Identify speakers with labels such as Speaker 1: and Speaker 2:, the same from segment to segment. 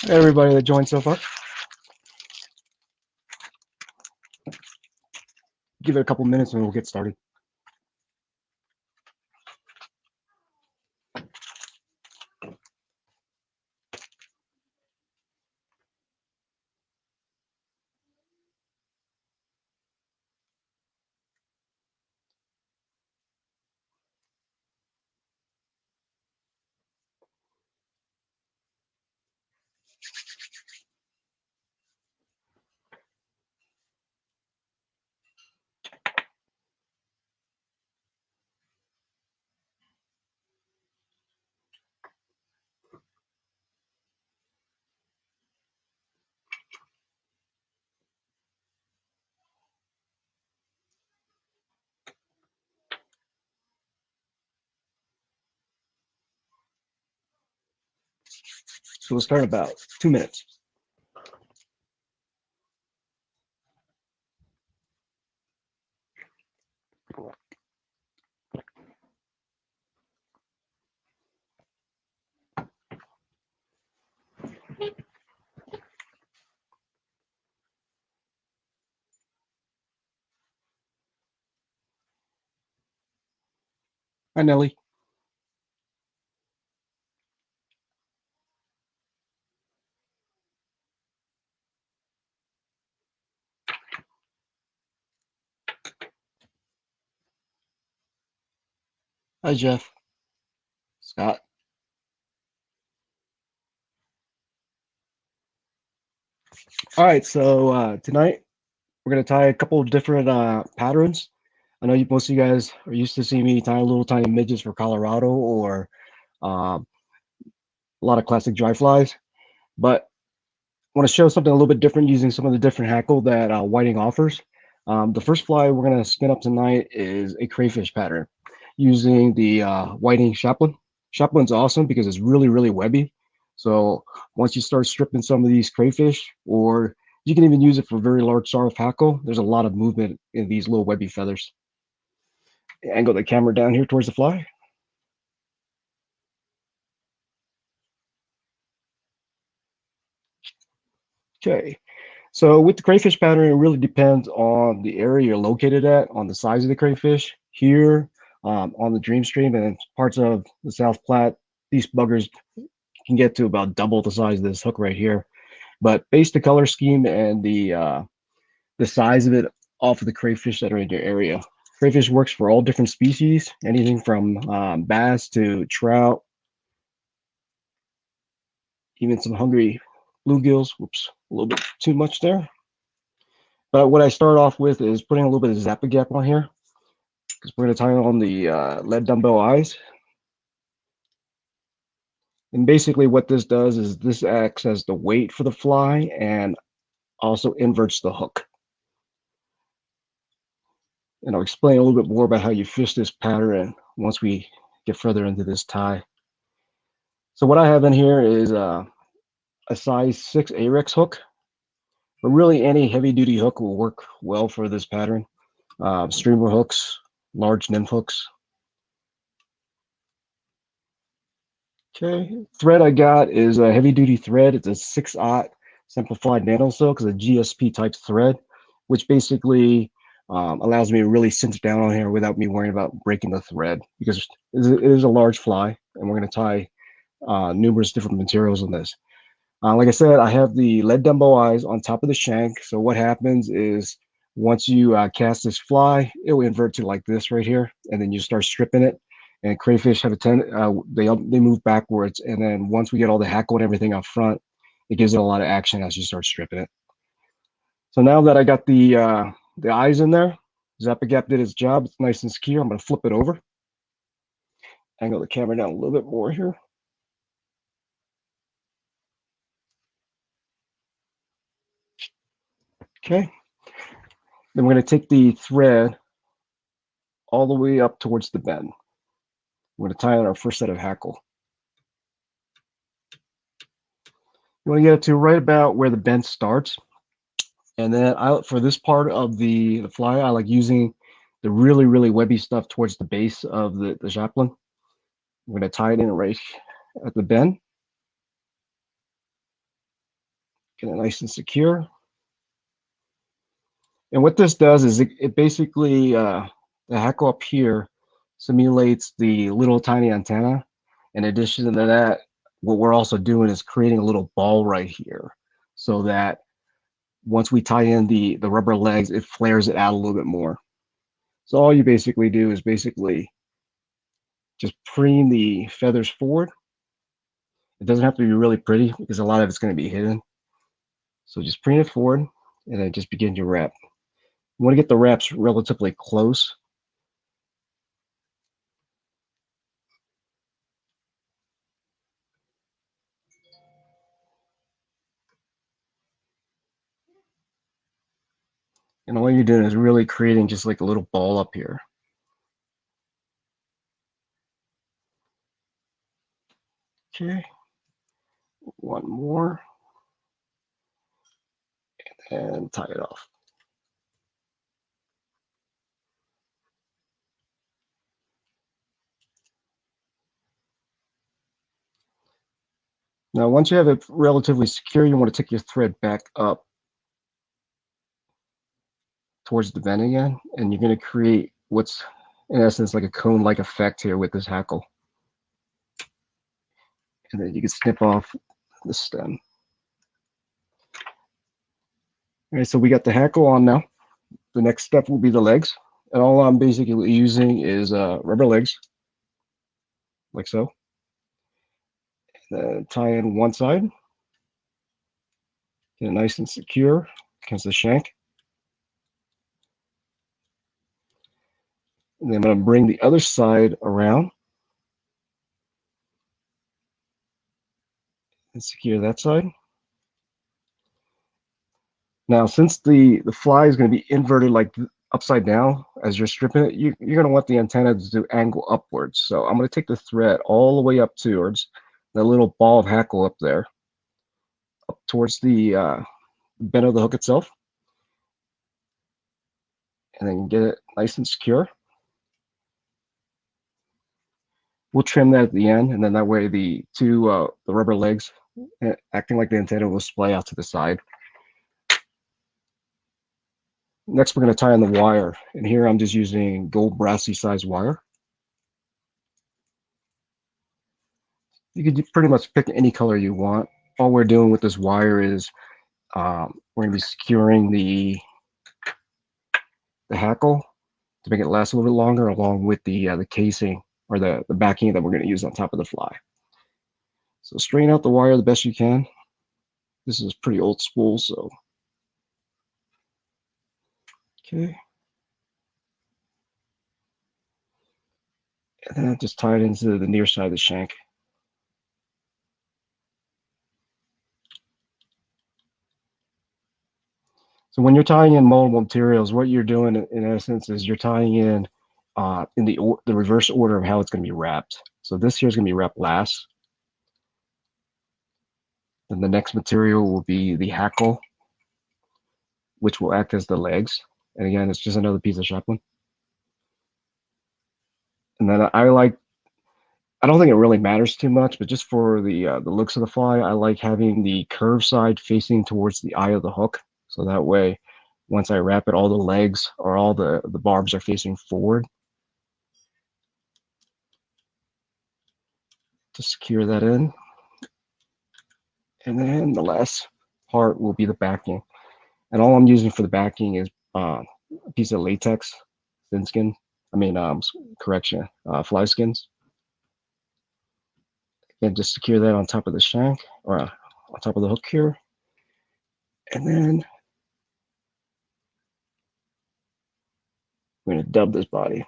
Speaker 1: Everybody that joined so far, give it a couple minutes and we'll get started. So we'll start in about 2 minutes. Hi, Nelly. Hi, Jeff. Scott. All right, so tonight we're going to tie a couple of different patterns. I know most of you guys are used to seeing me tie little tiny midgets for Colorado or a lot of classic dry flies, but I want to show something a little bit different using some of the different hackle that Whiting offers. The first fly we're going to spin up tonight is a crayfish pattern using the Whiting Chaplain. Chaplin's awesome because it's really, really webby. So once you start stripping some of these crayfish, or you can even use it for very large soft hackle, there's a lot of movement in these little webby feathers. Angle the camera down here towards the fly. Okay, so with the crayfish pattern, it really depends on the area you're located at, on the size of the crayfish. Here, on the Dream Stream and parts of the South Platte, these buggers can get to about double the size of this hook right here. But base the color scheme and the size of it off of the crayfish that are in your area. Crayfish works for all different species, anything from bass to trout, even some hungry bluegills. Whoops, a little bit too much there. But what I start off with is putting a little bit of Zappa Gap on here, because we're going to tie on the lead dumbbell eyes. And basically what this does is this acts as the weight for the fly and also inverts the hook. And I'll explain a little bit more about how you fish this pattern once we get further into this tie. So what I have in here is a size 6 Arex hook, but really any heavy duty hook will work well for this pattern. Streamer hooks, large nymph hooks. Okay, thread I got is a heavy duty thread. It's a 6/0 simplified nano silk. It's a GSP type thread, which basically allows me to really cinch down on here without me worrying about breaking the thread, because it is a large fly and we're going to tie numerous different materials on this. Like I said, I have the lead dumbbell eyes on top of the shank. So what happens is once you cast this fly, it will invert to like this right here, and then you start stripping it. And crayfish have they move backwards, and then once we get all the hackle and everything up front, it gives it a lot of action as you start stripping it. So now that I got the eyes in there, Zappa Gap did its job. It's nice and secure. I'm going to flip it over. Angle the camera down a little bit more here. Okay. Then we're going to take the thread all the way up towards the bend. We're going to tie on our first set of hackle. You want to get it to right about where the bend starts. And then for this part of the fly, I like using the really, really webby stuff towards the base of the chaplain. I'm going to tie it in right at the bend. Get it nice and secure. And what this does is it basically, the hackle up here simulates the little tiny antenna. In addition to that, what we're also doing is creating a little ball right here so that once we tie in the rubber legs, it flares it out a little bit more. So all you basically do is basically just preen the feathers forward. It doesn't have to be really pretty because a lot of it's going to be hidden. So just preen it forward and then just begin your wrap. You want to get the wraps relatively close. And all you're doing is really creating just like a little ball up here. Okay, one more, and tie it off. Now, once you have it relatively secure, you want to take your thread back up towards the bend again, and you're going to create what's in essence like a cone-like effect here with this hackle. And then you can snip off the stem. All right, so we got the hackle on now. The next step will be the legs. And all I'm basically using is rubber legs, like so. And then tie in one side. Get it nice and secure against the shank. And then I'm going to bring the other side around and secure that side. Now, since the fly is going to be inverted like upside down as you're stripping it, you're going to want the antenna to angle upwards. So I'm going to take the thread all the way up towards the little ball of hackle up there, up towards the bend of the hook itself, and then get it nice and secure. We'll trim that at the end, and then that way the rubber legs acting like the antenna will splay out to the side. Next, we're going to tie on the wire, and here I'm just using gold brassy size wire. You could pretty much pick any color you want. All we're doing with this wire is we're going to be securing the hackle to make it last a little bit longer, along with the casing or the backing that we're going to use on top of the fly. So straighten out the wire the best you can. This is pretty old school, so okay. And then just tie it into the near side of the shank. So when you're tying in multiple materials, what you're doing in essence is you're tying in the reverse order of how it's going to be wrapped. So this here is going to be wrapped last. Then the next material will be the hackle, which will act as the legs. And again, it's just another piece of chaplain. And then I don't think it really matters too much, but just for the looks of the fly, I like having the curved side facing towards the eye of the hook. So that way, once I wrap it, all the legs or all the barbs are facing forward. To secure that in. And then the last part will be the backing. And all I'm using for the backing is a piece of latex, thin skin. Fly skins. And just secure that on top of the shank or on top of the hook here. And then we're going to dub this body.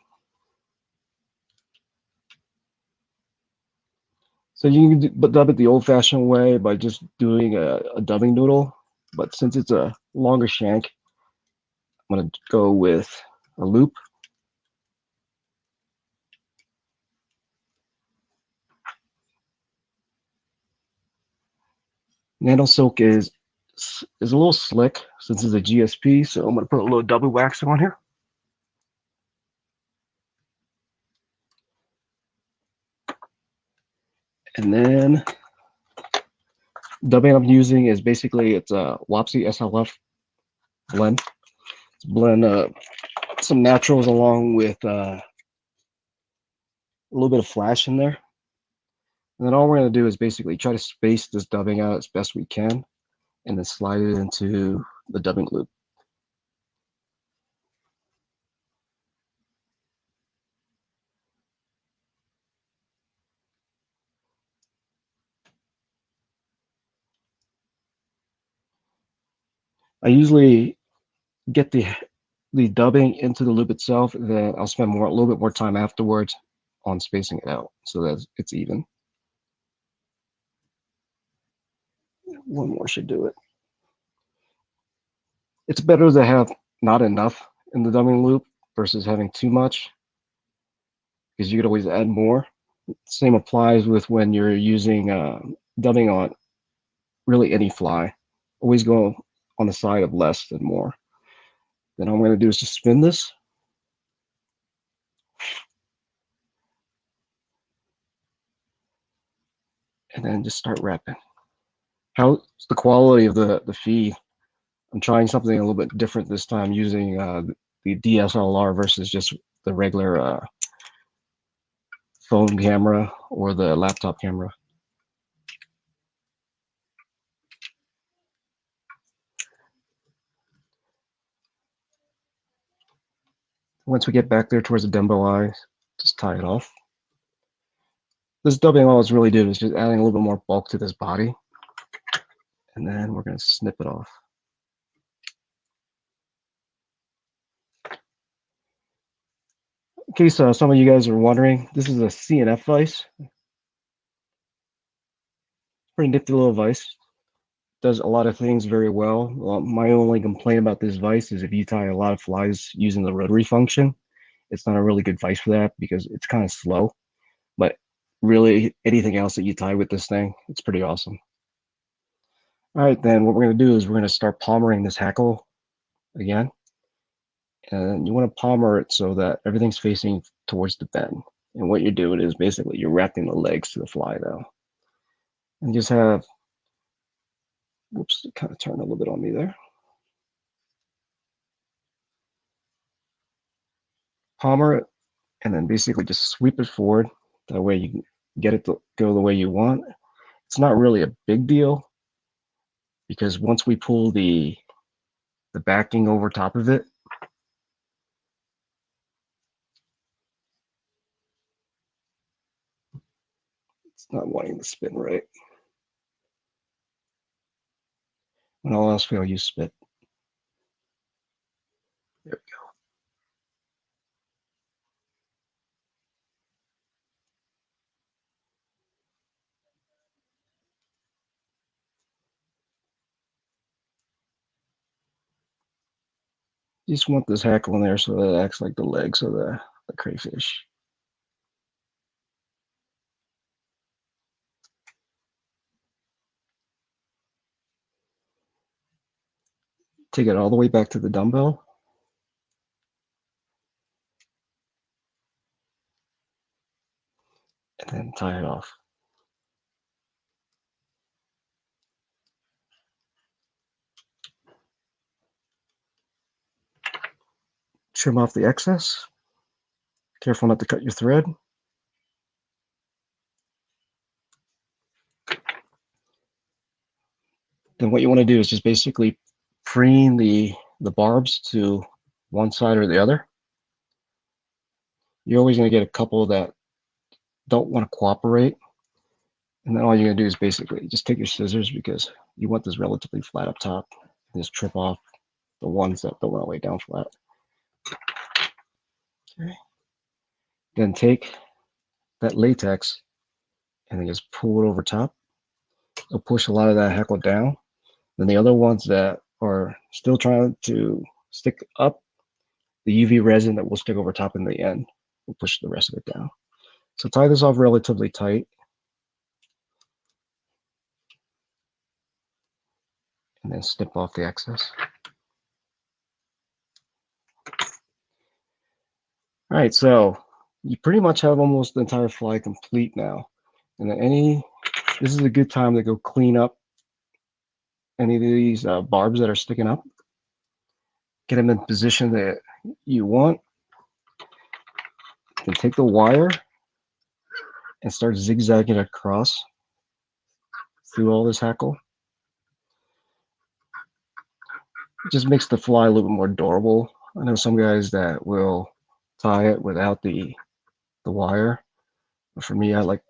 Speaker 1: So you can dub it the old-fashioned way by just doing a dubbing noodle. But since it's a longer shank, I'm going to go with a loop. Nano silk is a little slick since it's a GSP, so I'm going to put a little double waxing on here. And then dubbing I'm using is basically it's a Wapsi SLF blend. It's blend some naturals along with a little bit of flash in there. And then all we're going to do is basically try to space this dubbing out as best we can and then slide it into the dubbing loop. I usually get the dubbing into the loop itself, and then I'll spend a little bit more time afterwards on spacing it out so that it's even. One more should do it. It's better to have not enough in the dubbing loop versus having too much, because you could always add more. Same applies with when you're using dubbing on really any fly. Always go on the side of less than more. Then all I'm going to do is just spin this. And then just start wrapping. How's the quality of the feed? I'm trying something a little bit different this time, using the DSLR versus just the regular phone camera or the laptop camera. Once we get back there towards the dumbbell eye, just tie it off. This dubbing, all it's really doing is just adding a little bit more bulk to this body. And then we're going to snip it off. In case some of you guys are wondering, this is a CNF vise. Pretty nifty little vise. Does a lot of things very well. My only complaint about this vise is if you tie a lot of flies using the rotary function, it's not a really good vise for that because it's kind of slow. But really, anything else that you tie with this thing, it's pretty awesome. All right, then what we're going to do is we're going to start palmering this hackle again. And you want to palmer it so that everything's facing towards the bend. And what you're doing is basically you're wrapping the legs to the fly now. And just have, whoops, it kind of turned a little bit on me there. Palmer it, and then basically just sweep it forward. That way you can get it to go the way you want. It's not really a big deal because once we pull the backing over top of it, it's not wanting to spin right. When all else fails, use spit. There we go. You just want this hackle in there so that it acts like the legs of the crayfish. Take it all the way back to the dumbbell. And then tie it off. Trim off the excess. Careful not to cut your thread. Then what you want to do is just basically preen the barbs to one side or the other. You're always going to get a couple that don't want to cooperate. And then all you're going to do is basically just take your scissors, because you want this relatively flat up top, and just trim off the ones that don't want to lay down flat. Okay. Then take that latex and then just pull it over top. It'll push a lot of that hackle down. Then the other ones that are still trying to stick up, the UV resin that will stick over top in the end will push the rest of it down. So tie this off relatively tight. And then snip off the excess. All right, so you pretty much have almost the entire fly complete now. And then this is a good time to go clean up any of these barbs that are sticking up. Get them in position that you want. Then take the wire and start zigzagging across through all this hackle. It just makes the fly a little bit more durable. I know some guys that will tie it without the wire, but for me, I like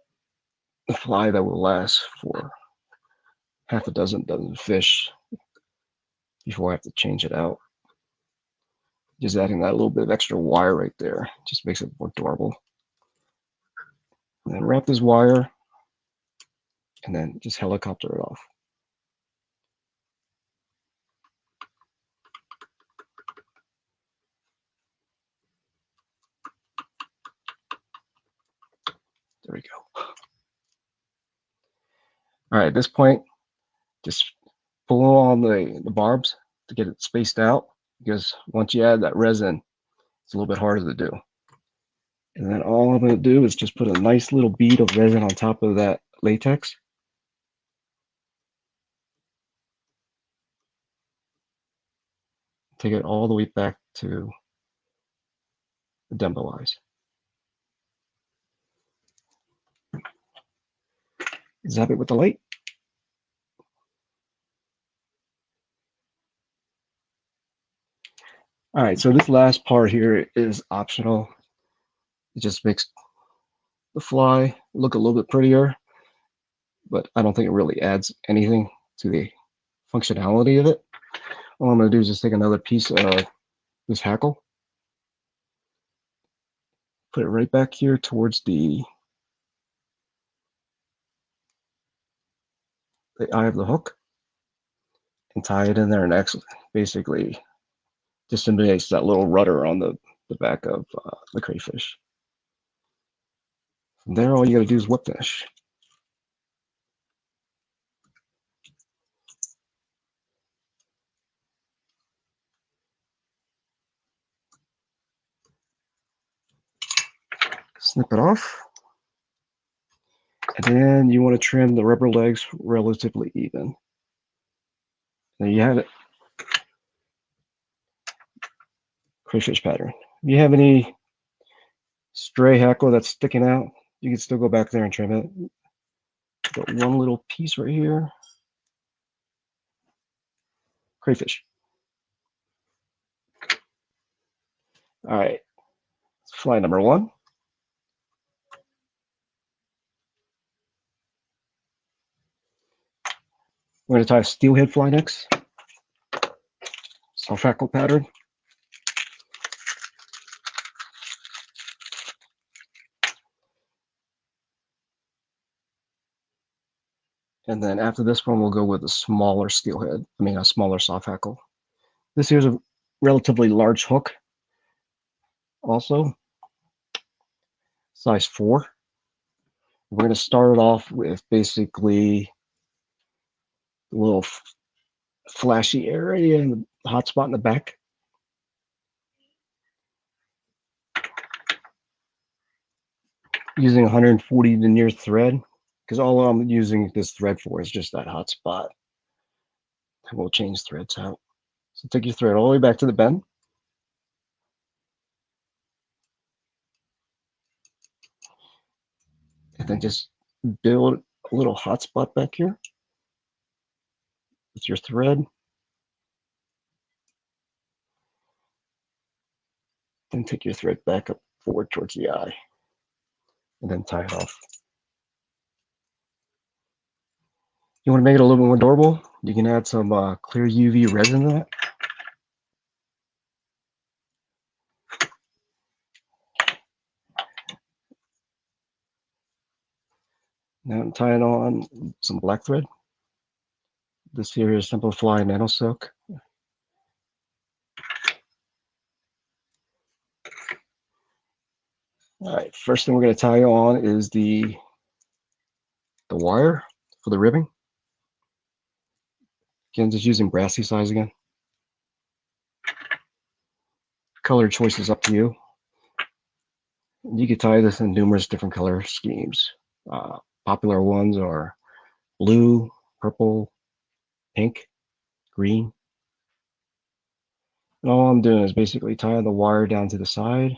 Speaker 1: a fly that will last for half a dozen fish before I have to change it out. Just adding that little bit of extra wire right there just makes it more durable. And then wrap this wire and then just helicopter it off. There we go. All right, at this point, just pull on the barbs to get it spaced out, because once you add that resin, it's a little bit harder to do. And then all I'm going to do is just put a nice little bead of resin on top of that latex. Take it all the way back to the Dumbo eyes. Zap it with the light. All right, so this last part here is optional. It just makes the fly look a little bit prettier, but I don't think it really adds anything to the functionality of it. All I'm going to do is just take another piece of this hackle, put it right back here towards the eye of the hook, and tie it in there, and actually basically just simulates that little rudder on the back of the crayfish. From there, all you got to do is whip finish. Snip it off. And then you want to trim the rubber legs relatively even. There you have it. Crayfish pattern. If you have any stray hackle that's sticking out, you can still go back there and trim it. Got one little piece right here. Crayfish. All right. Fly number one. We're going to tie a steelhead fly next. Soft hackle pattern. And then after this one, we'll go with a smaller steelhead. A smaller soft hackle. This here's a relatively large hook. Also, size 4. We're going to start it off with basically a little flashy area and the hot spot in the back. Using 140 denier thread, because all I'm using this thread for is just that hot spot. And we'll change threads out. So take your thread all the way back to the bend. And then just build a little hot spot back here with your thread. Then take your thread back up forward towards the eye. And then tie it off. You want to make it a little bit more durable? You can add some clear UV resin to that. Now I'm tying on some black thread. This here is Simple Fly Nano Silk. All right, first thing we're going to tie on is the wire for the ribbing. Again, just using brassy size again. Color choice is up to you. You could tie this in numerous different color schemes. popular ones are blue, purple, pink, green. And all I'm doing is basically tying the wire down to the side.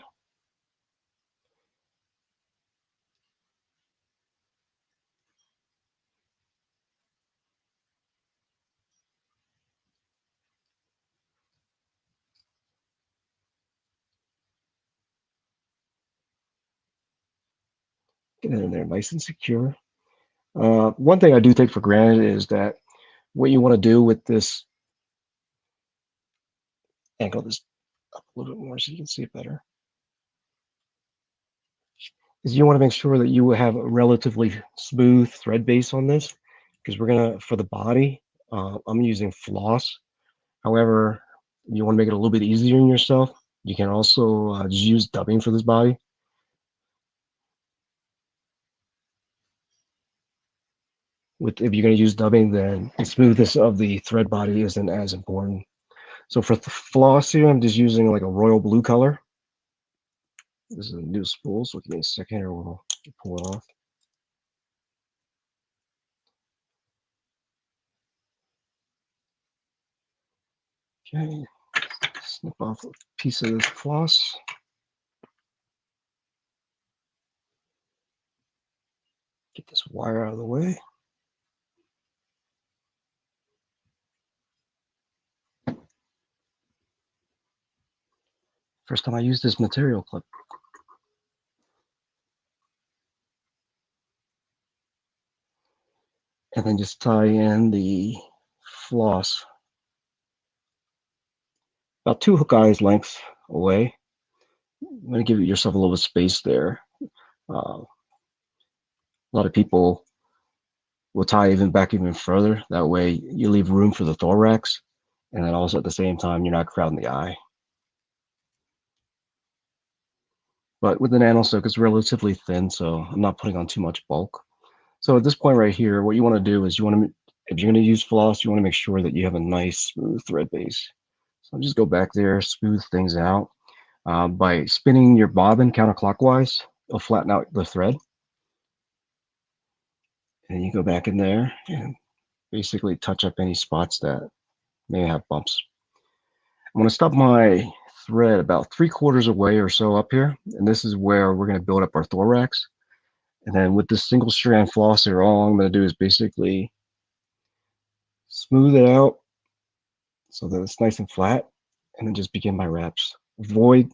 Speaker 1: Get it in there nice and secure. One thing I do take for granted is that what you want to do with this, angle this up a little bit more so you can see it better, is you want to make sure that you have a relatively smooth thread base on this, because we're gonna, for the body, I'm using floss. However, you want to make it a little bit easier on yourself, you can also just use dubbing for this body. If you're going to use dubbing, then the smoothness of the thread body isn't as important. So for the floss here, I'm just using like a royal blue color. This is a new spool, so give me a second here, we'll pull it off. Okay, snip off a piece of this floss. Get this wire out of the way. First time I use this material clip. And then just tie in the floss about 2 hook eyes lengths away. I'm going to give yourself a little bit of space there. A lot of people will tie even back even further. That way you leave room for the thorax, and then also at the same time you're not crowding the eye. But with the nano silk, it's relatively thin, so I'm not putting on too much bulk. So at this point right here, what you want to do is you want to, if you're going to use floss, you want to make sure that you have a nice smooth thread base. So just go back there, smooth things out. By spinning your bobbin counterclockwise, it'll flatten out the thread. And you go back in there and basically touch up any spots that may have bumps. I'm going to stop my thread about 3/4 away or so up here. And this is where we're going to build up our thorax. And then with this single strand floss here, all I'm going to do is basically smooth it out so that it's nice and flat, and then just begin my wraps. Avoid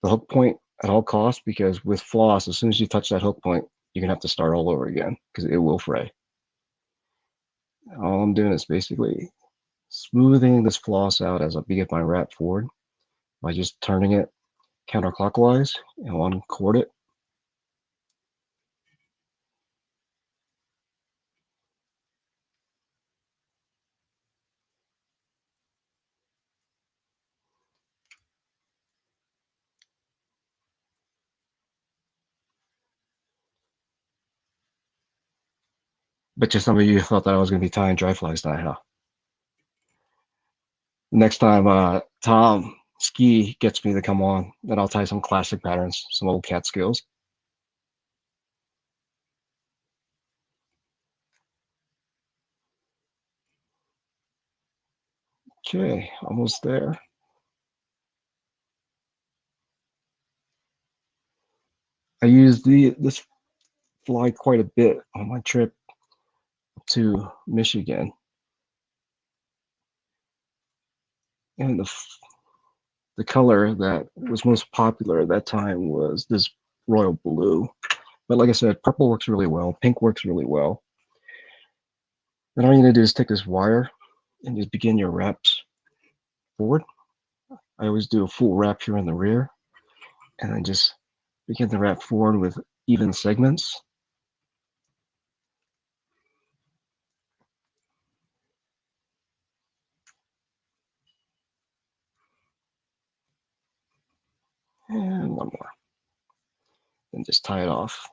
Speaker 1: the hook point at all costs, because with floss, as soon as you touch that hook point, you're going to have to start all over again because it will fray. All I'm doing is basically smoothing this floss out as I begin my wrap forward by just turning it counterclockwise and uncord it. Bet you some of you thought that I was going to be tying dry flies tonight, huh? Next time Tom Ski gets me to come on, then I'll tie some classic patterns, some old cat skills. Okay, almost there. I used this fly quite a bit on my trip to Michigan, and the color that was most popular at that time was this royal blue. But like I said, purple works really well, pink works really well. Then all you're gonna do is take this wire and just begin your wraps forward. I always do a full wrap here in the rear, and then just begin the wrap forward with even segments. And one more. And just tie it off.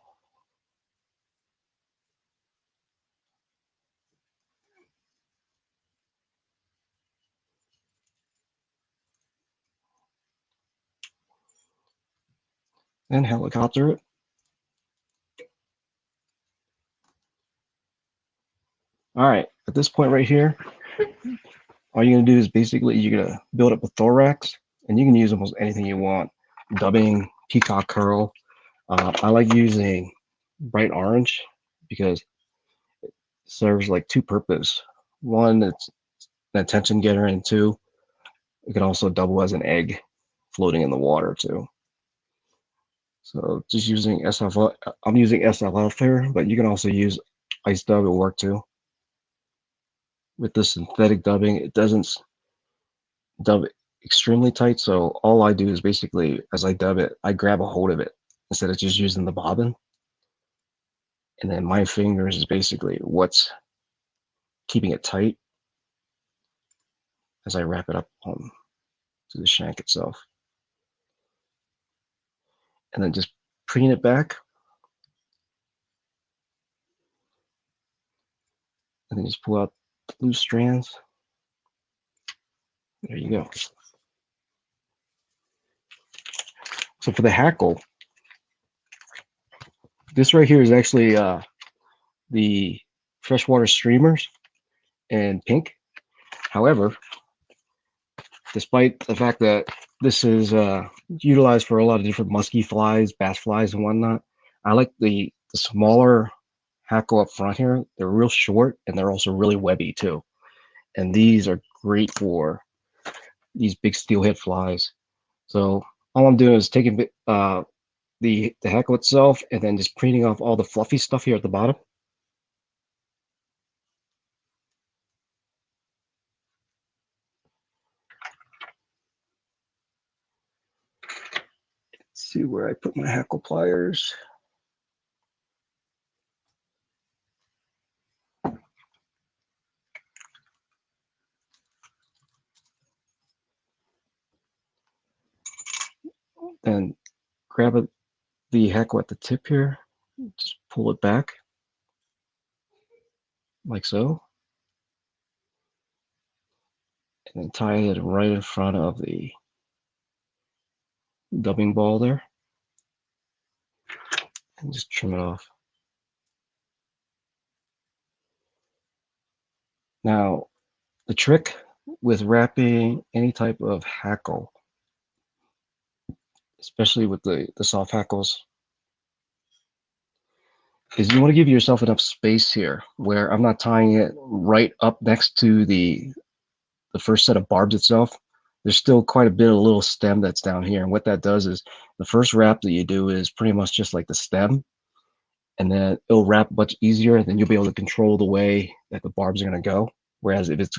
Speaker 1: And helicopter it. All right, at this point right here, all you're gonna do is basically you're gonna build up a thorax, and you can use almost anything you want. Dubbing, peacock curl. I like using bright orange because it serves like two purposes. One, it's an attention getter, and two, it can also double as an egg floating in the water too. So just using SFL, I'm using SLF here, but you can also use ice dub, it'll work too. With the synthetic dubbing, it doesn't dub extremely tight, so all I do is basically, as I dub it, I grab a hold of it instead of just using the bobbin. And then my fingers is basically what's keeping it tight as I wrap it up to the shank itself. And then just preen it back, and then just pull out the loose strands. There you go. So for the hackle, this right here is actually the freshwater streamers in pink. However, despite the fact that this is utilized for a lot of different musky flies, bass flies, and whatnot, I like the smaller hackle up front here. They're real short, and they're also really webby too. And these are great for these big steelhead flies. So all I'm doing is taking the hackle itself and then just preening off all the fluffy stuff here at the bottom. Let's see where I put my hackle pliers. Then grab the hackle at the tip here, just pull it back like so, and then tie it right in front of the dubbing ball there, and just trim it off. Now, the trick with wrapping any type of hackle, especially with the soft hackles, is you want to give yourself enough space here where I'm not tying it right up next to the first set of barbs itself. There's still quite a bit of little stem that's down here. And what that does is the first wrap that you do is pretty much just like the stem, and then it'll wrap much easier. And then you'll be able to control the way that the barbs are going to go. Whereas if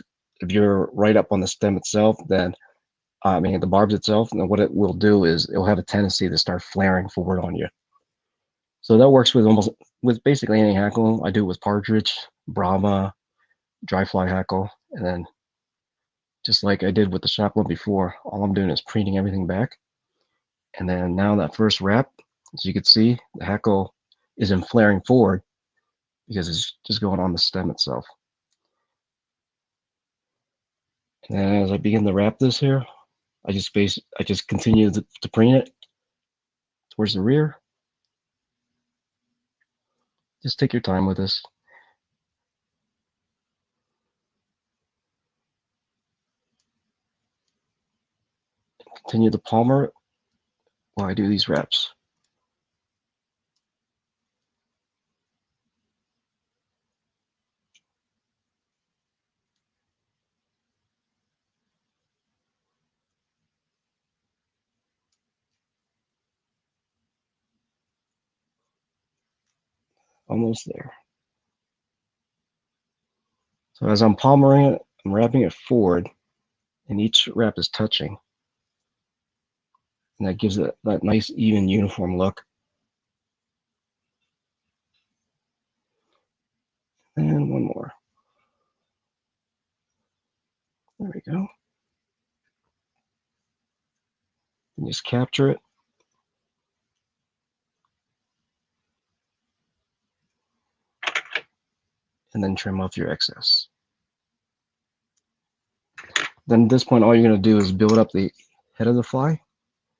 Speaker 1: you're right up on the stem itself, then I mean the barbs itself, then what it will do is it'll have a tendency to start flaring forward on you. So that works with basically any hackle. I do it with partridge, Brahma, dry fly hackle, and then just like I did with the shock one before, all I'm doing is preening everything back. And then now that first wrap, as you can see, the hackle isn't flaring forward because it's just going on the stem itself. And then as I begin to wrap this here, I just continue to preen it towards the rear. Just take your time with this. Continue to palmer it while I do these wraps. Almost there. So as I'm palmering it, I'm wrapping it forward, and each wrap is touching. And that gives it that nice, even, uniform look. And one more. There we go. And just capture it. And then trim off your excess. Then at this point, all you're going to do is build up the head of the fly.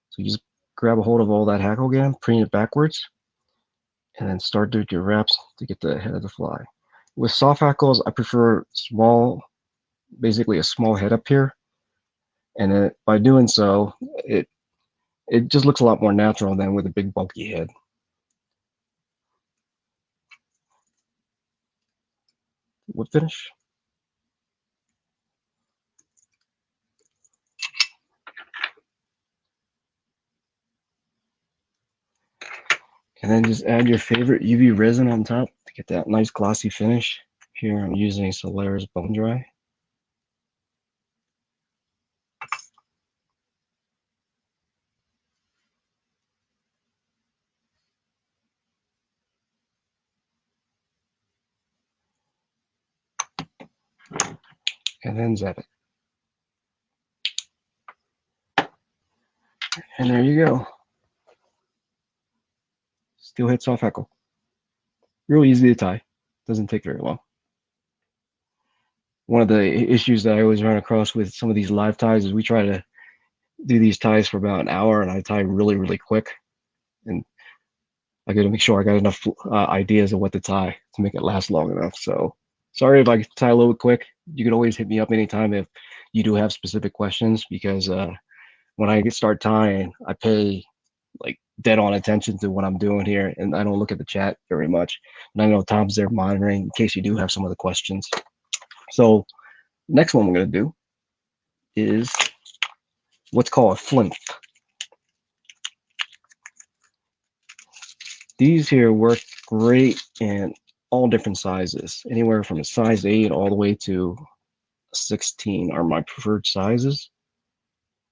Speaker 1: So you just grab a hold of all that hackle again, preen it backwards, and then start doing your wraps to get the head of the fly. With soft hackles, I prefer small, basically a small head up here, and by doing so, it just looks a lot more natural than with a big bulky head. Whip finish. And then just add your favorite UV resin on top to get that nice glossy finish. Here I'm using Solaire's Bone Dry. And then zap it. And there you go. Steelhead soft hackle. Real easy to tie. Doesn't take very long. One of the issues that I always run across with some of these live ties is we try to do these ties for about an hour, and I tie really, really quick. And I got to make sure I got enough ideas of what to tie to make it last long enough. So sorry if I tie a little bit quick. You can always hit me up anytime if you do have specific questions, because when I start tying, I pay like dead on attention to what I'm doing here, and I don't look at the chat very much. And I know Tom's there monitoring in case you do have some of the questions. So next one we're going to do is what's called a flimp. These here work great in all different sizes, anywhere from a size 8 all the way to 16 are my preferred sizes.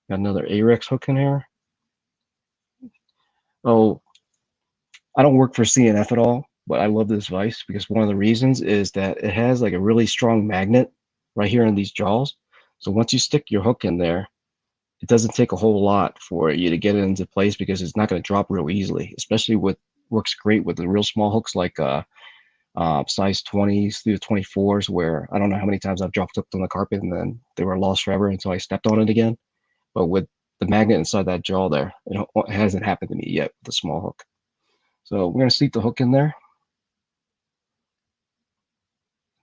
Speaker 1: Got another Arex hook in here. Oh, I don't work for CNF at all, but I love this vise because one of the reasons is that it has like a really strong magnet right here in these jaws. So once you stick your hook in there, it doesn't take a whole lot for you to get it into place because it's not going to drop real easily, especially with works great with the real small hooks like size 20s through 24s, where I don't know how many times I've dropped hooked on the carpet and then they were lost forever until I stepped on it again. But with the magnet inside that jaw there, it hasn't happened to me yet with the small hook. So we're going to seat the hook in there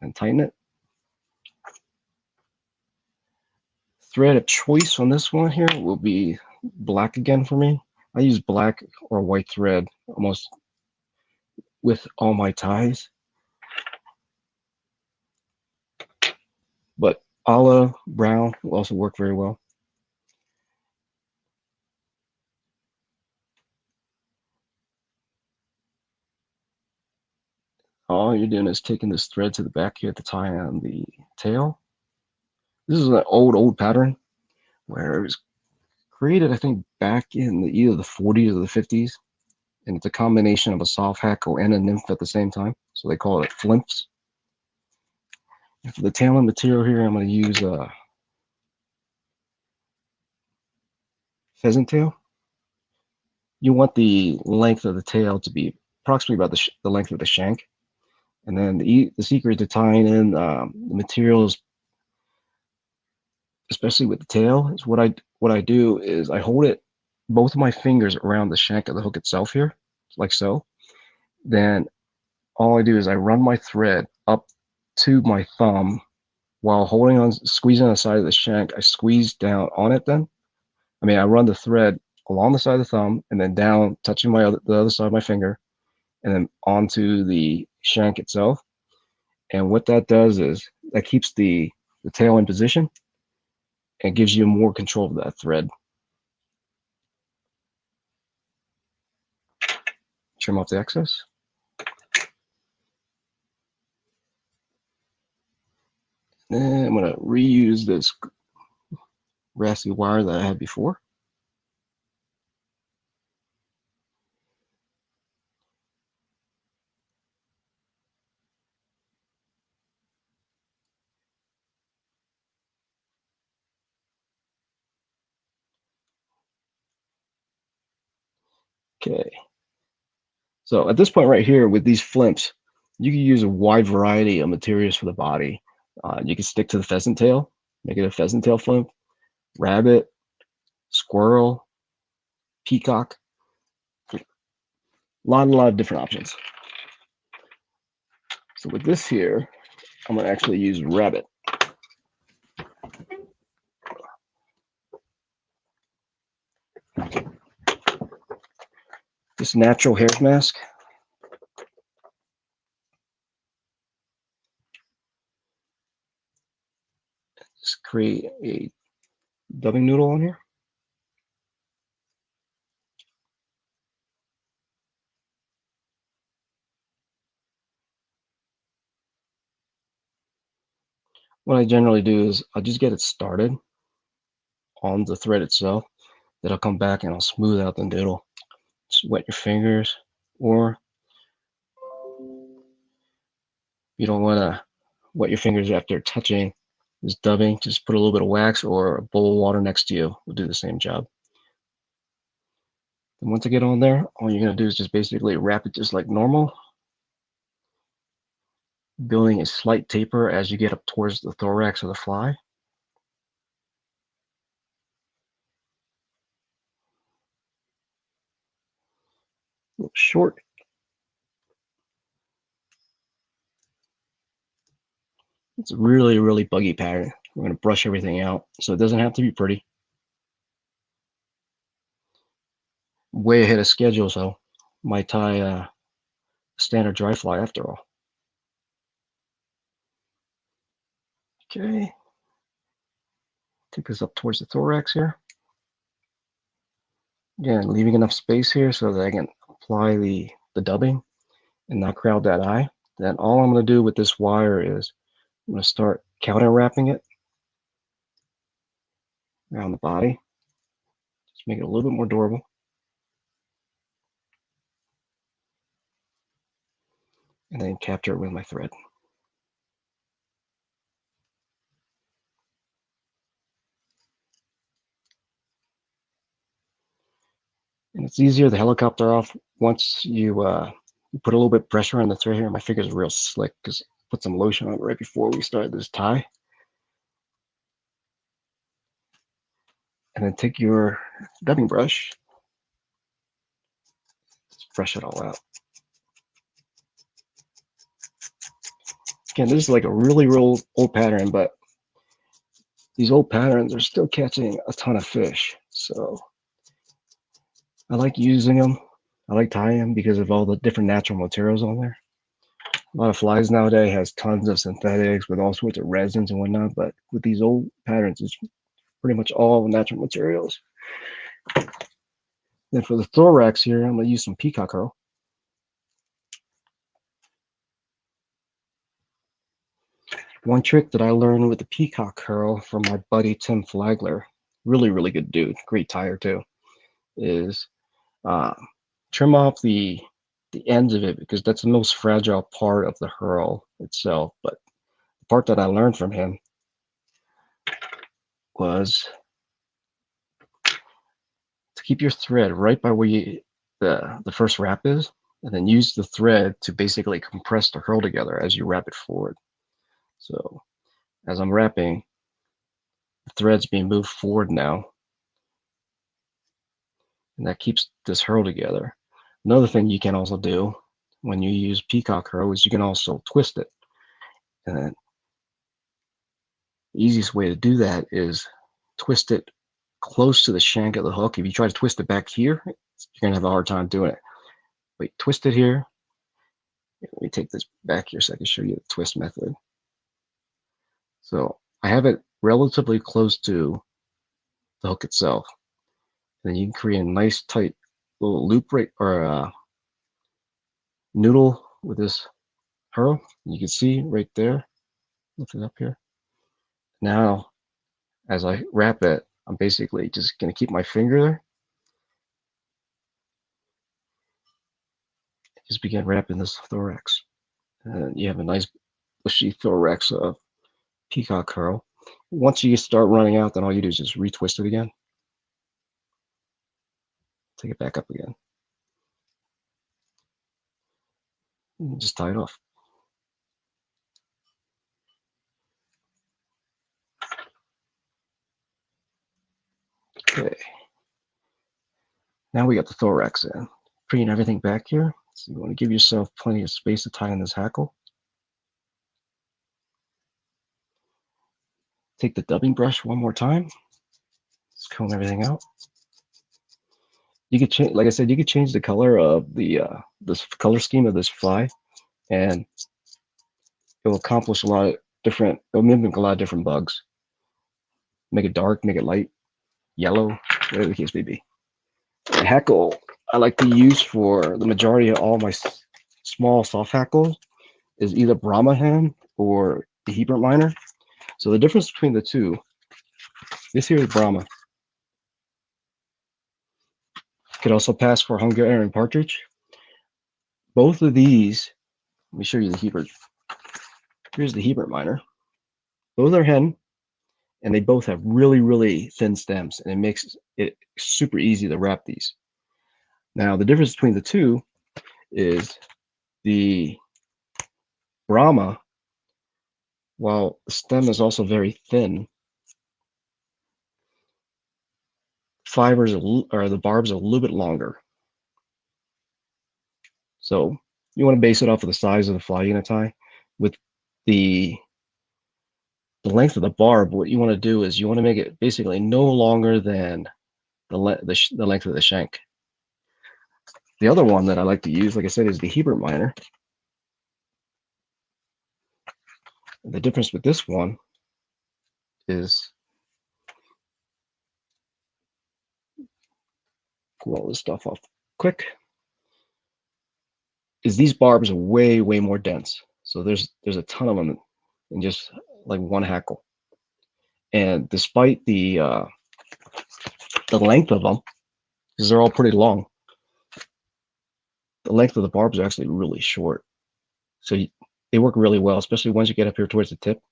Speaker 1: and tighten it. Thread of choice on this one here will be black again for me. I use black or white thread almost with all my ties, but olive brown will also work very well. All you're doing is taking this thread to the back here to tie on the tail. This is an old pattern where it was created, I think, back in either the 40s or the 50s, and it's a combination of a soft hackle and a nymph at the same time. So they call it flimps. And for the tailing material here, I'm going to use a pheasant tail. You want the length of the tail to be approximately about the length of the shank. And then the secret to tying in the materials, especially with the tail, is what I do is I hold it both of my fingers around the shank of the hook itself here, like so. Then all I do is I run my thread up to my thumb while holding on, squeezing on the side of the shank. I squeeze down on it. I run the thread along the side of the thumb and then down, touching the other side of my finger, and then onto the shank itself. And what that does is that keeps the tail in position and gives you more control of that thread. Trim off the excess. And I'm going to reuse this brassy wire that I had before. Okay. So at this point right here with these flimps, you can use a wide variety of materials for the body. You can stick to the pheasant tail, make it a pheasant tail flimp, rabbit, squirrel, peacock, a lot of different options. So with this here, I'm going to actually use rabbit. This natural hair mask. Just create a dubbing noodle on here. What I generally do is I'll just get it started on the thread itself. Then I'll come back and I'll smooth out the noodle. Just wet your fingers, or you don't want to wet your fingers after touching this dubbing. Just put a little bit of wax or a bowl of water next to you. Will do the same job. And once I get on there, all you're going to do is just basically wrap it just like normal, building a slight taper as you get up towards the thorax of the fly. A little short. It's a really, really buggy pattern. We're going to brush everything out, so it doesn't have to be pretty. Way ahead of schedule, so might tie a standard dry fly after all. Okay. Take this up towards the thorax here. Again, leaving enough space here so that I can apply the dubbing and not crowd that eye. Then all I'm going to do with this wire is I'm going to start counter wrapping it around the body. Just make it a little bit more durable. And then capture it with my thread. And it's easier to helicopter off once you put a little bit of pressure on the thread here. My fingers are real slick because I put some lotion on it right before we started this tie. And then take your dubbing brush, just brush it all out. Again, this is like a really real old pattern, but these old patterns are still catching a ton of fish. So I like using them. I like tying them because of all the different natural materials on there. A lot of flies nowadays has tons of synthetics with all sorts of resins and whatnot, but with these old patterns, it's pretty much all natural materials. Then for the thorax here, I'm going to use some peacock herl. One trick that I learned with the peacock herl from my buddy Tim Flagler, really, really good dude, great tyer too, is trim off the ends of it because that's the most fragile part of the herl itself. But the part that I learned from him was to keep your thread right by where the first wrap is, and then use the thread to basically compress the herl together as you wrap it forward. So as I'm wrapping, the thread's being moved forward now, and that keeps this herl together. Another thing you can also do when you use peacock herl is you can also twist it. And the easiest way to do that is twist it close to the shank of the hook. If you try to twist it back here, you're going to have a hard time doing it. But twist it here. Let me take this back here so I can show you the twist method. So I have it relatively close to the hook itself. Then you can create a nice tight little loop right or noodle with this herl. You can see right there. Lift it up here. Now, as I wrap it, I'm basically just going to keep my finger there. Just begin wrapping this thorax. And you have a nice bushy thorax of peacock herl. Once you start running out, then all you do is just retwist it again. Take it back up again. And just tie it off. Okay. Now we got the thorax in. Bringing everything back here. So you want to give yourself plenty of space to tie in this hackle. Take the dubbing brush one more time. Let's comb everything out. You could change, like I said, you could change the color of the this color scheme of this fly, and it will accomplish a lot of different. It'll mimic a lot of different bugs. Make it dark, make it light, yellow, whatever the case may be. The hackle I like to use for the majority of all my small soft hackles is either Brahma hand or the Hebert miner. So the difference between the two, this here is Brahma. Could also pass for Hungarian partridge. Both of these, let me show you the Hebert. Here's the Hebert miner. Both are hen, and they both have really, really thin stems, and it makes it super easy to wrap these. Now, the difference between the two is the Brahma, while the stem is also very thin, fibers or the barbs are a little bit longer. So you want to base it off of the size of the fly you're going to tie. With the length of the barb, what you want to do is you want to make it basically no longer than the length of the shank. The other one that I like to use, like I said, is the Hebert miner. The difference with this one is, pull all this stuff off quick, is these barbs are way, way more dense. So there's a ton of them in just like one hackle. And despite the length of them, because they're all pretty long, the length of the barbs are actually really short. So they work really well, especially once you get up here towards the tip,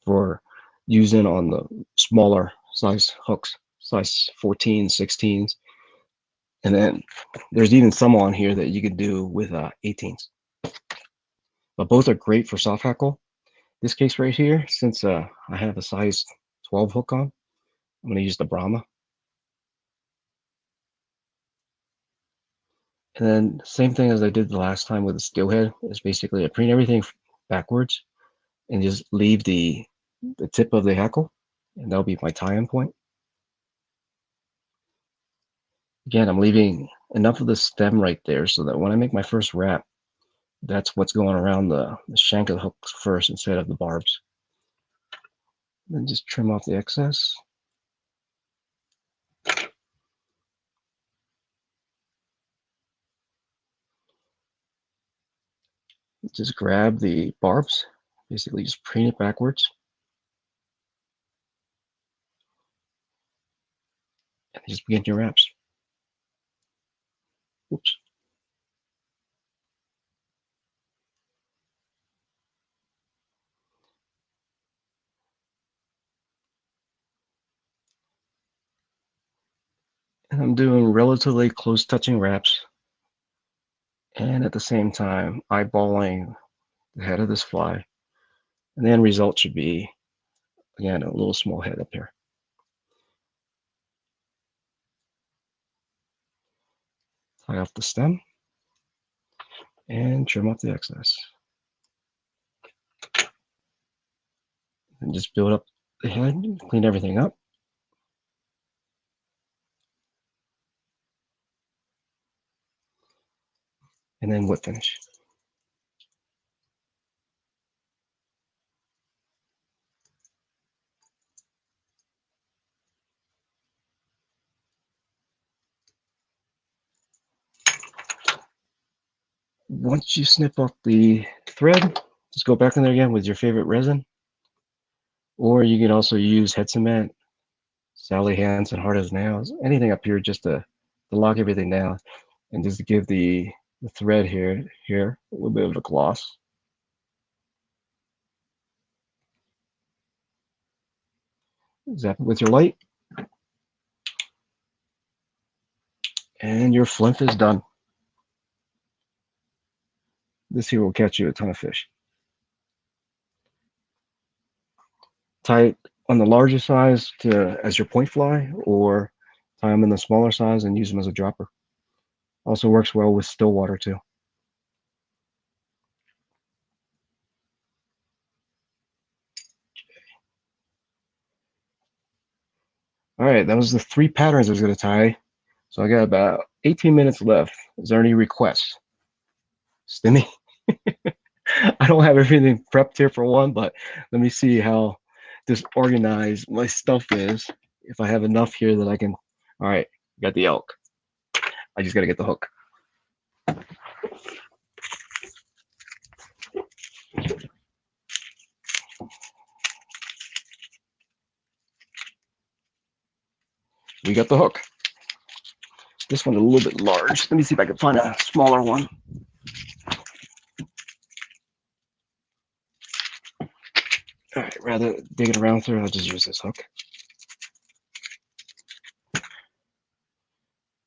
Speaker 1: for using on the smaller size hooks, size 14, 16s. And then there's even some on here that you could do with 18s. But both are great for soft hackle. This case right here, since I have a size 12 hook on, I'm going to use the Brahma. And then same thing as I did the last time with the steelhead, is basically I preen everything backwards and just leave the tip of the hackle, and that'll be my tie-in point. Again, I'm leaving enough of the stem right there so that when I make my first wrap, that's what's going around the shank of the hook first instead of the barbs. Then just trim off the excess. Just grab the barbs, basically just preen it backwards. And just begin your wraps. Oops. And I'm doing relatively close touching wraps, and at the same time eyeballing the head of this fly. And the end result should be, again, a little small head up here. Tie off the stem and trim off the excess. And just build up the head, clean everything up. And then whip finish. Once you snip off the thread, just go back in there again with your favorite resin. Or you can also use head cement, Sally Hansen hard as nails, anything up here just to lock everything down, and just to give the thread here a little bit of a gloss. Zap it with your light, and your flinth is done. This here will catch you a ton of fish. Tie it on the larger size as your point fly, or tie them in the smaller size and use them as a dropper. Also works well with still water too. All right, that was the 3 patterns I was going to tie. So I got about 18 minutes left. Is there any requests? Stimmy? I don't have everything prepped here for one, but let me see how disorganized my stuff is. If I have enough here that I can. All right, got the elk. I just got to get the hook. We got the hook. This one's a little bit large. Let me see if I can find a smaller one. All right, rather digging around through, I'll just use this hook.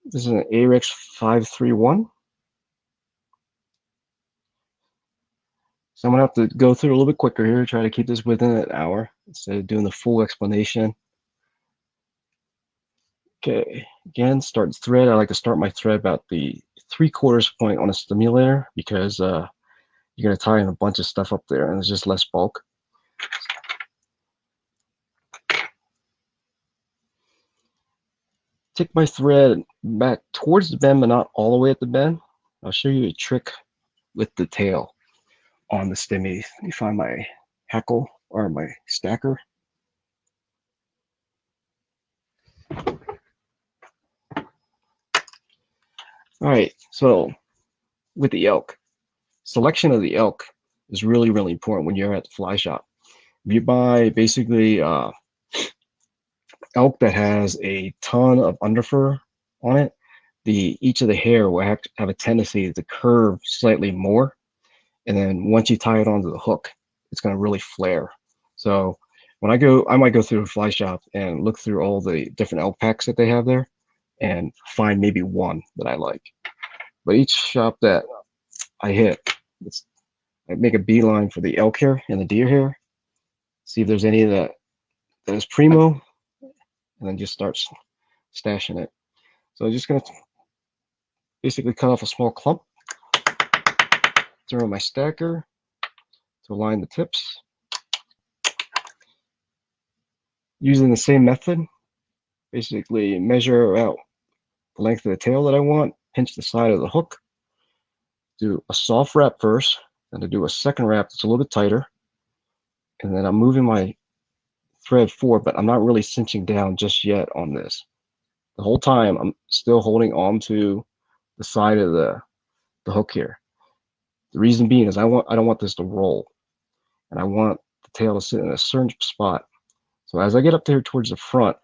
Speaker 1: This is an Arex 531. So I'm gonna have to go through a little bit quicker here, try to keep this within an hour instead of doing the full explanation. Okay, again, start the thread. I like to start my thread about the 3/4 point on a stimulator because you're gonna tie in a bunch of stuff up there and there's just less bulk. Take my thread back towards the bend, but not all the way at the bend. I'll show you a trick with the tail on the stimmy. Let me find my hackle or my stacker. All right, so with the elk, selection of the elk is really, really important when you're at the fly shop. If you buy basically elk that has a ton of underfur on it, each of the hair will have a tendency to curve slightly more. And then once you tie it onto the hook, it's going to really flare. So when I might go through a fly shop and look through all the different elk packs that they have there and find maybe one that I like. But each shop that I hit, I make a beeline for the elk hair and the deer hair, see if there's any that is primo, and then just start stashing it. So I'm just going to basically cut off a small clump, throw in my stacker to align the tips. Using the same method, basically measure out the length of the tail that I want, pinch the side of the hook, do a soft wrap first, then to do a second wrap that's a little bit tighter, and then I'm moving my thread forward, but I'm not really cinching down just yet on this. The whole time I'm still holding on to the side of the hook here. The reason being is I don't want this to roll, and I want the tail to sit in a certain spot. So as I get up there towards the front,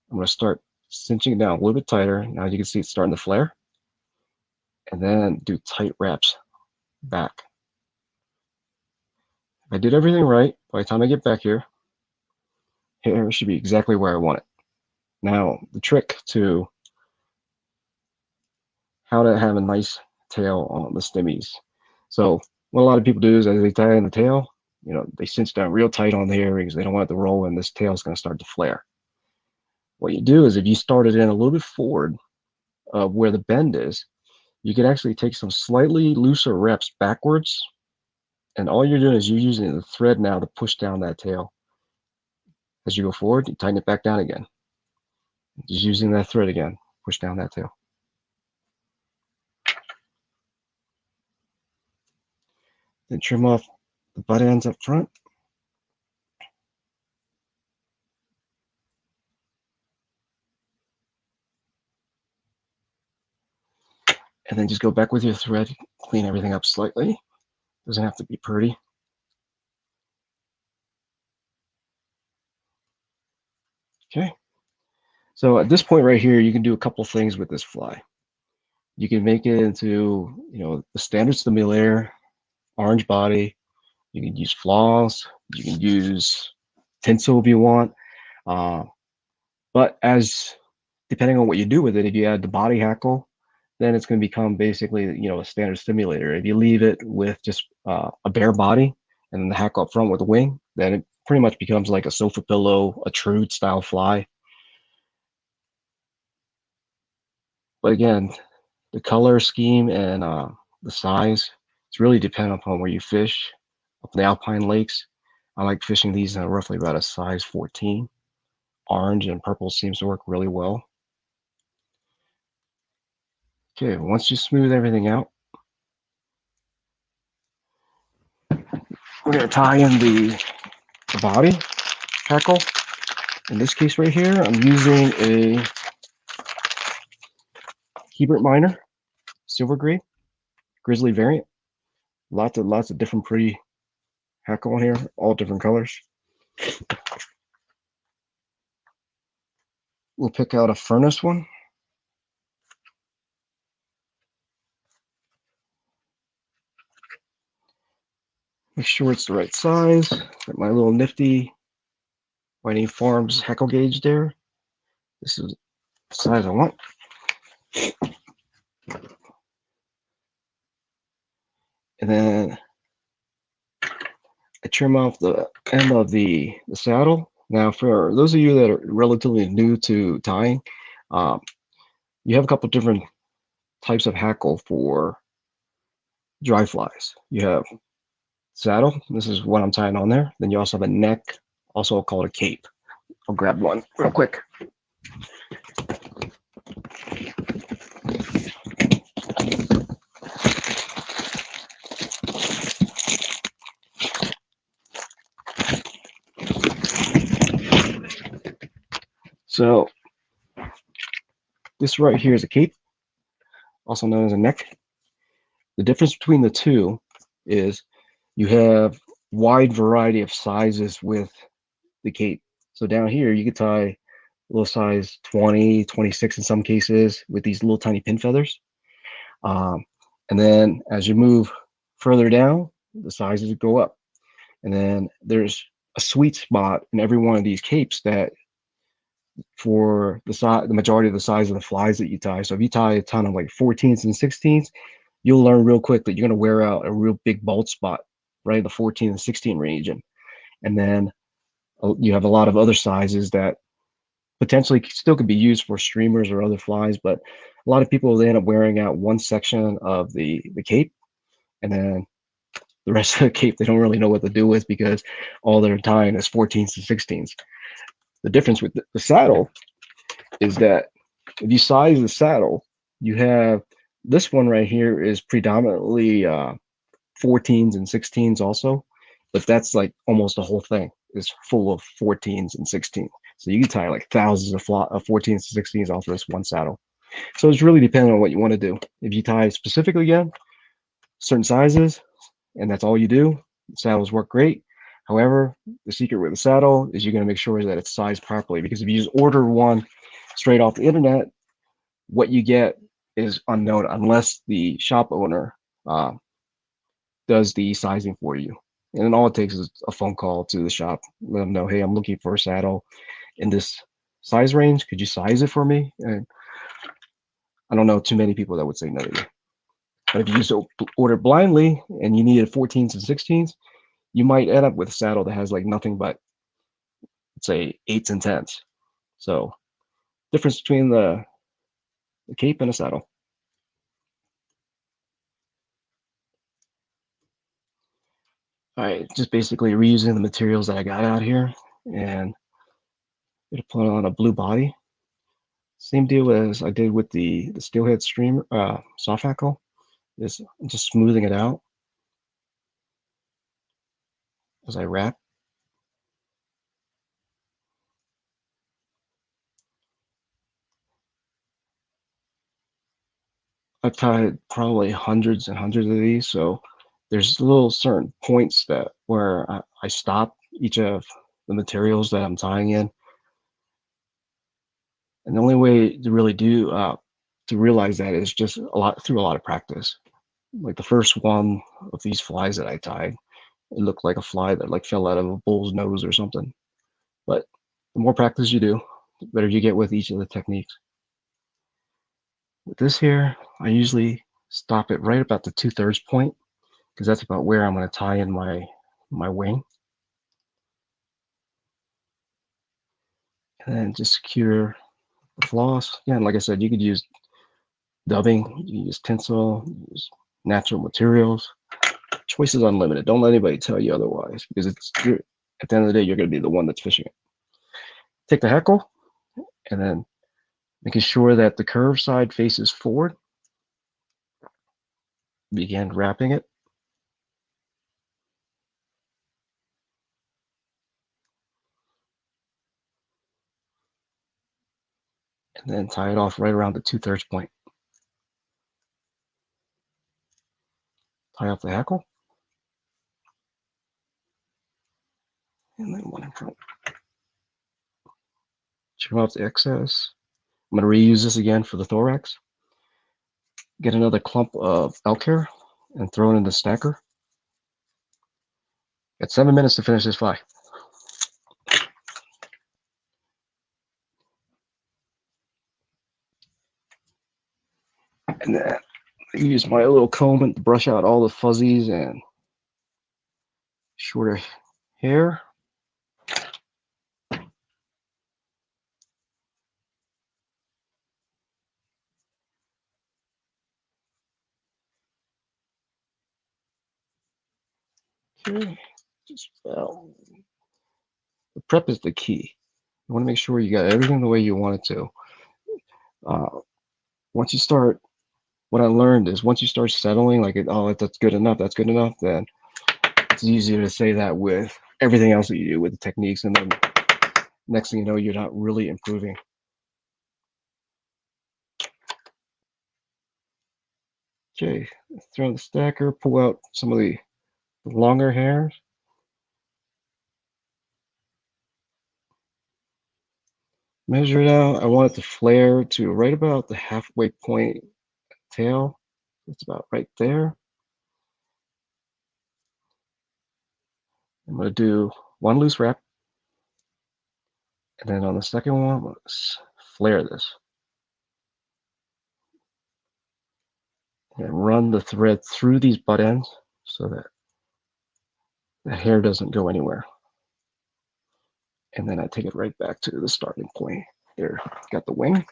Speaker 1: I'm going to start cinching down a little bit tighter. Now you can see it's starting to flare. And then do tight wraps back. If I did everything right, by the time I get back here, hair should be exactly where I want it. Now, the trick to how to have a nice tail on the stimmies. So what a lot of people do is as they tie in the tail, they cinch down real tight on the earrings. They don't want it to roll and this tail is going to start to flare. What you do is if you start it in a little bit forward of where the bend is, you can actually take some slightly looser reps backwards. And all you're doing is you're using the thread now to push down that tail. As you go forward, you tighten it back down again. Just using that thread again, push down that tail. Then trim off the butt ends up front. And then just go back with your thread, clean everything up slightly. Doesn't have to be pretty. Okay. So at this point right here, you can do a couple things with this fly. You can make it into, the standard stimulator, orange body. You can use floss. You can use tinsel if you want. But depending on what you do with it, if you add the body hackle, then it's going to become basically, a standard stimulator. If you leave it with just a bare body and then the hackle up front with a wing, then it pretty much becomes like a sofa pillow, a Trude style fly. But again, the color scheme and the size, it's really dependent upon where you fish. Up in the alpine lakes, I like fishing these roughly about a size 14. orange and purple seems to work really well. Okay, once you smooth everything out, we're going to tie in the body hackle. In this case right here, I'm using a Hebert miner, silver grade, grizzly variant. Lots of different pretty hackle on here, all different colors. We'll pick out a furnace one. Make sure it's the right size. Got my little nifty Whiting Farms hackle gauge there. This is the size I want. And then I trim off the end of the saddle. Now, for those of you that are relatively new to tying, you have a couple different types of hackle for dry flies. You have saddle. This is what I'm tying on there. Then you also have a neck, also called a cape. I'll grab one real quick. So this right here is a cape, also known as a neck. The difference between the two is you have wide variety of sizes with the cape. So down here, you could tie a little size 20, 26 in some cases with these little tiny pin feathers. And then as you move further down, the sizes go up. And then there's a sweet spot in every one of these capes that for the majority of the size of the flies that you tie. So if you tie a ton of like 14s and 16s, you'll learn real quick that you're going to wear out a real big bald spot, right? The 14 and 16 range. And then you have a lot of other sizes that potentially still could be used for streamers or other flies, but a lot of people, they end up wearing out one section of the cape, and then the rest of the cape they don't really know what to do with because all they're tying is 14s and 16s. The difference with the saddle is that if you size the saddle, you have this one right here is predominantly 14s and 16s also, but that's like almost the whole thing is full of 14s and 16s. So you can tie like thousands of 14s and 16s off of this one saddle. So it's really depending on what you want to do. If you tie specifically again, certain sizes, and that's all you do, saddles work great. However, the secret with the saddle is you're going to make sure that it's sized properly, because if you just order one straight off the internet, what you get is unknown unless the shop owner does the sizing for you. And then all it takes is a phone call to the shop, let them know, hey, I'm looking for a saddle in this size range. Could you size it for me? And I don't know too many people that would say no to you. But if you just order blindly and you needed 14s and 16s, you might end up with a saddle that has like nothing but, let's say, 8s and 10s. So difference between the cape and a saddle. All right, just basically reusing the materials that I got out here, and I'm gonna put on a blue body. Same deal as I did with the steelhead streamer, soft hackle. Is just smoothing it out as I wrap. I've tied probably hundreds and hundreds of these, so there's little certain points that where I stop each of the materials that I'm tying in. And the only way to really do to realize that is just through a lot of practice. Like the first one of these flies that I tied, it looked like a fly that like fell out of a bull's nose or something. But the more practice you do, the better you get with each of the techniques. With this here, I usually stop it right about the 2/3 point, because that's about where I'm going to tie in my wing. And then just secure the floss. Yeah, and like I said, you could use dubbing, you can use tinsel, use natural materials. Choice is unlimited. Don't let anybody tell you otherwise, because at the end of the day, you're going to be the one that's fishing it. Take the hackle and then making sure that the curved side faces forward. Begin wrapping it. And then tie it off right around the 2/3 point. Tie off the hackle. And then one in front. Trim off the excess. I'm going to reuse this again for the thorax. Get another clump of elk hair and throw it in the stacker. Got 7 minutes to finish this fly. And then I use my little comb to brush out all the fuzzies and shorter hair. Okay, just about. The prep is the key. You want to make sure you got everything the way you want it to. Once you start, what I learned is once you start settling, like, that's good enough, then it's easier to say that with everything else that you do with the techniques, and then next thing you know, you're not really improving. Okay, throw in the stacker, pull out some of the longer hairs. Measure it out. I want it to flare to right about the halfway point tail. It's about right there. I'm going to do one loose wrap. And then on the second one, I'm going to flare this. And run the thread through these butt ends so that the hair doesn't go anywhere. And then I take it right back to the starting point. There, got the wing.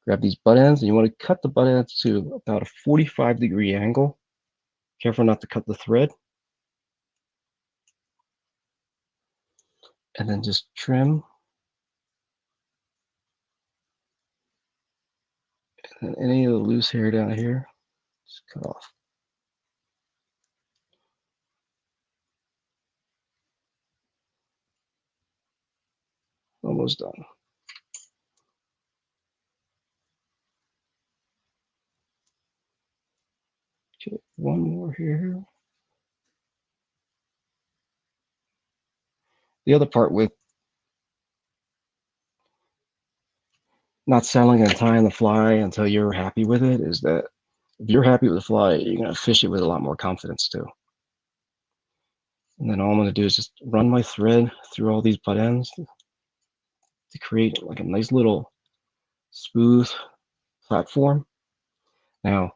Speaker 1: Grab these butt ends, and you want to cut the butt ends to about a 45-degree angle. Careful not to cut the thread. And then just trim. And any of the loose hair down here, just cut off. Almost done. Okay, one more here. The other part with not selling and tying the fly until you're happy with it is that if you're happy with the fly, you're going to fish it with a lot more confidence too. And then all I'm going to do is just run my thread through all these butt ends to create like a nice little smooth platform. Now,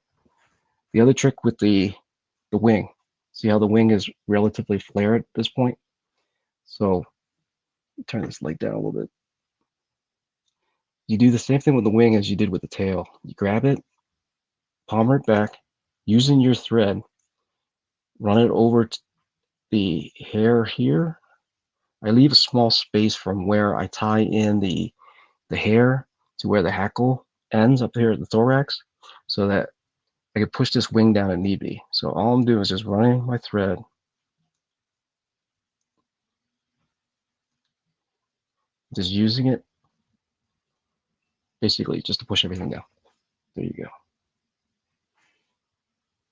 Speaker 1: the other trick with the wing, see how the wing is relatively flared at this point? So turn this light down a little bit. You do the same thing with the wing as you did with the tail. You grab it, palmer it back, using your thread, run it over the hair here. I leave a small space from where I tie in the hair to where the hackle ends up here at the thorax, so that I can push this wing down if need be. So all I'm doing is just running my thread, just using it basically just to push everything down. There you go.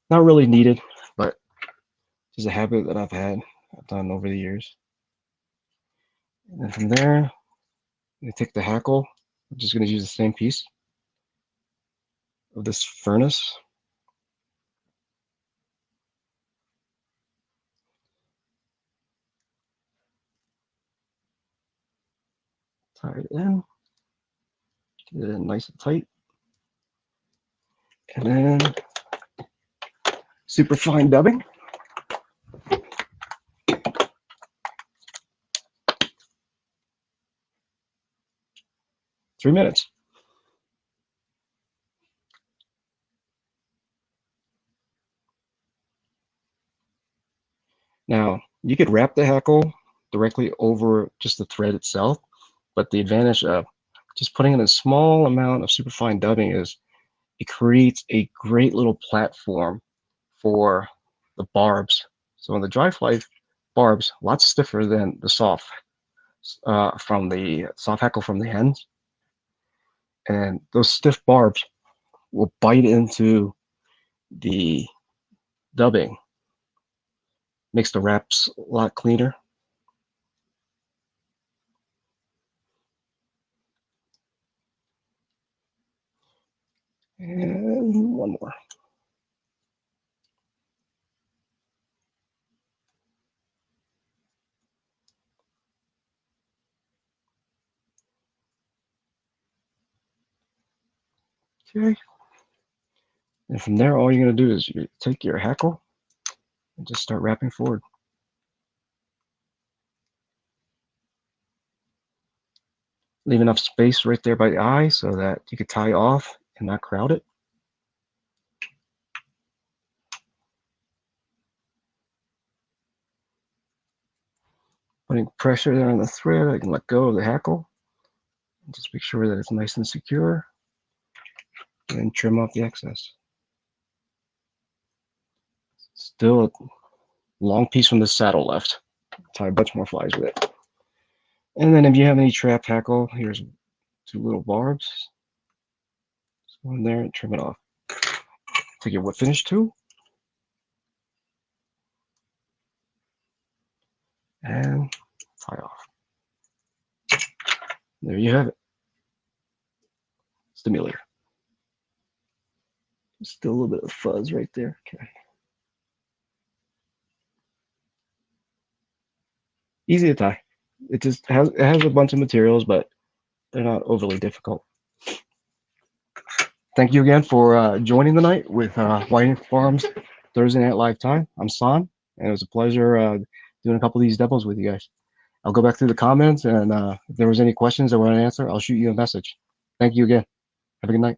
Speaker 1: Not really needed, but just a habit that I've done over the years. And then from there, I take the hackle. I'm just going to use the same piece of this furnace. Tie it in. Get it in nice and tight. And then super fine dubbing. Three minutes. Now, you could wrap the hackle directly over just the thread itself. But the advantage of just putting in a small amount of superfine dubbing is it creates a great little platform for the barbs. So in the dry fly barbs, a lot stiffer than the soft from the soft hackle from the hens, and those stiff barbs will bite into the dubbing, makes the wraps a lot cleaner. And one more. Okay. And from there, all you're going to do is you take your hackle and just start wrapping forward. Leave enough space right there by the eye so that you could tie off and not crowd it. Putting pressure there on the thread, I can let go of the hackle. Just make sure that it's nice and secure, and trim off the excess. Still a long piece from the saddle left. Tie a bunch more flies with it. And then if you have any trap hackle, here's 2 little barbs. Just go in there and trim it off. Take your whip finish tool and tie off. There you have it. Stimulator. Still a little bit of fuzz right there. Okay. Easy to tie. It just has a bunch of materials, but they're not overly difficult. Thank you again for joining the night with Whiting Farms Thursday Night Live Time. I'm San, and it was a pleasure doing a couple of these demos with you guys. I'll go back through the comments, and if there was any questions I want to answer, I'll shoot you a message. Thank you again. Have a good night.